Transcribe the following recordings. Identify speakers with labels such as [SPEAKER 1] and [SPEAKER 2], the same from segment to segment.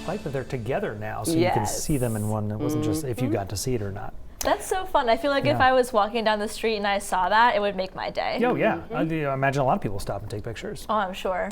[SPEAKER 1] like that they're together now, so you can see them in one. It wasn't just if you got to see it or not.
[SPEAKER 2] That's so fun. I feel like if I was walking down the street and I saw that, it would make my day.
[SPEAKER 1] Oh yeah, I imagine a lot of people stop and take pictures.
[SPEAKER 2] Oh, I'm sure.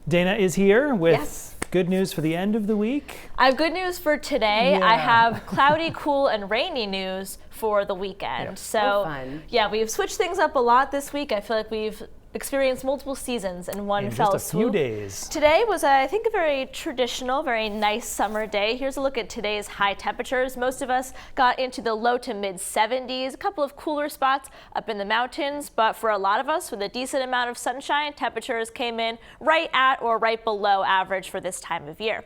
[SPEAKER 1] Dana is here with good news for the end of the week.
[SPEAKER 2] I have good news for today. I have cloudy, cool, and rainy news for the weekend. So
[SPEAKER 3] fun.
[SPEAKER 2] Yeah, we've switched things up a lot this week. I feel like we've experienced multiple seasons in one fell
[SPEAKER 1] just a few
[SPEAKER 2] swoop.
[SPEAKER 1] days.
[SPEAKER 2] Today was, I think, a very traditional, very nice summer day. Here's a look at today's high temperatures. Most of us got into the low to mid 70s, a couple of cooler spots up in the mountains, but for a lot of us with a decent amount of sunshine, temperatures came in right at or right below average for this time of year.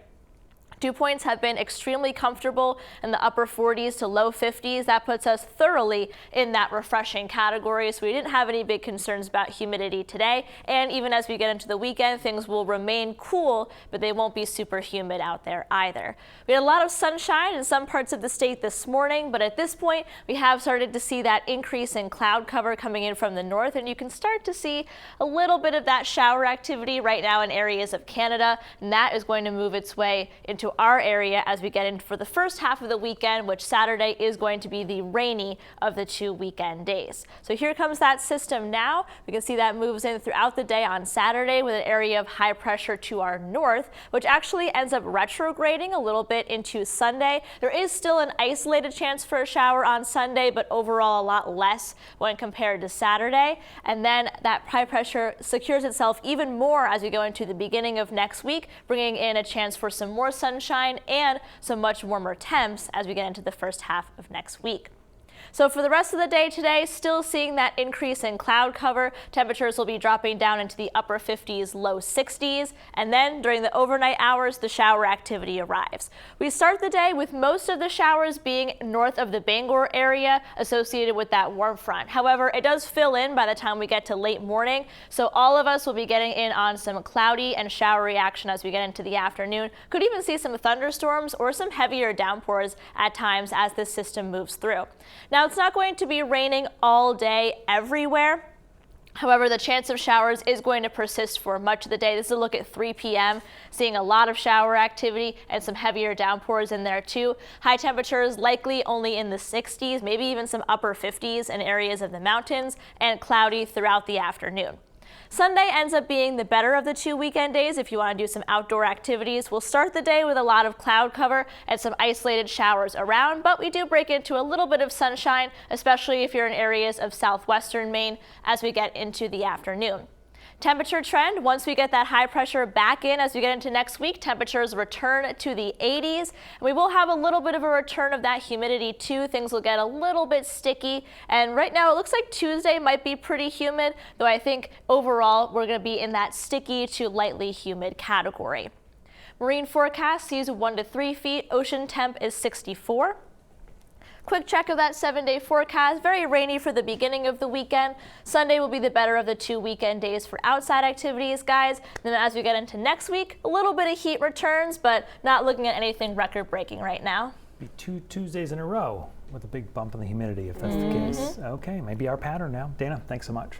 [SPEAKER 2] Dew points have been extremely comfortable in the upper 40s to low 50s. That puts us thoroughly in that refreshing category. So we didn't have any big concerns about humidity today. And even as we get into the weekend, things will remain cool, but they won't be super humid out there either. We had a lot of sunshine in some parts of the state this morning, but at this point, we have started to see that increase in cloud cover coming in from the north, and you can start to see a little bit of that shower activity right now in areas of Canada, and that is going to move its way into our area as we get in for the first half of the weekend, which Saturday is going to be the rainy of the 2 weekend days. So here comes that system now. We can see that moves in throughout the day on Saturday with an area of high pressure to our north, which actually ends up retrograding a little bit into Sunday. There is still an isolated chance for a shower on Sunday, but overall a lot less when compared to Saturday. And then that high pressure secures itself even more as we go into the beginning of next week, bringing in a chance for some more sunshine and some much warmer temps as we get into the first half of next week. So for the rest of the day today, still seeing that increase in cloud cover. Temperatures will be dropping down into the upper 50s, low 60s. And then during the overnight hours, the shower activity arrives. We start the day with most of the showers being north of the Bangor area associated with that warm front. However, it does fill in by the time we get to late morning. So all of us will be getting in on some cloudy and showery action as we get into the afternoon. Could even see some thunderstorms or some heavier downpours at times as this system moves through. Now, it's not going to be raining all day everywhere. However, the chance of showers is going to persist for much of the day. This is a look at 3 p.m., seeing a lot of shower activity and some heavier downpours in there too. High temperatures likely only in the 60s, maybe even some upper 50s in areas of the mountains, and cloudy throughout the afternoon. Sunday ends up being the better of the 2 weekend days if you want to do some outdoor activities. We'll start the day with a lot of cloud cover and some isolated showers around, but we do break into a little bit of sunshine, especially if you're in areas of southwestern Maine as we get into the afternoon. Temperature trend, once we get that high pressure back in as we get into next week, temperatures return to the 80s. And we will have a little bit of a return of that humidity too. Things will get a little bit sticky. And right now it looks like Tuesday might be pretty humid, though I think overall we're going to be in that sticky to lightly humid category. Marine forecast sees 1 to 3 feet. Ocean temp is 64. Quick check of that 7-day forecast. Very rainy for the beginning of the weekend. Sunday will be the better of the 2 weekend days for outside activities, guys. Then as we get into next week, a little bit of heat returns, but not looking at anything record-breaking right now.
[SPEAKER 1] Be 2 Tuesdays in a row with a big bump in the humidity if that's the case. Okay, maybe our pattern now. Dana, thanks so much.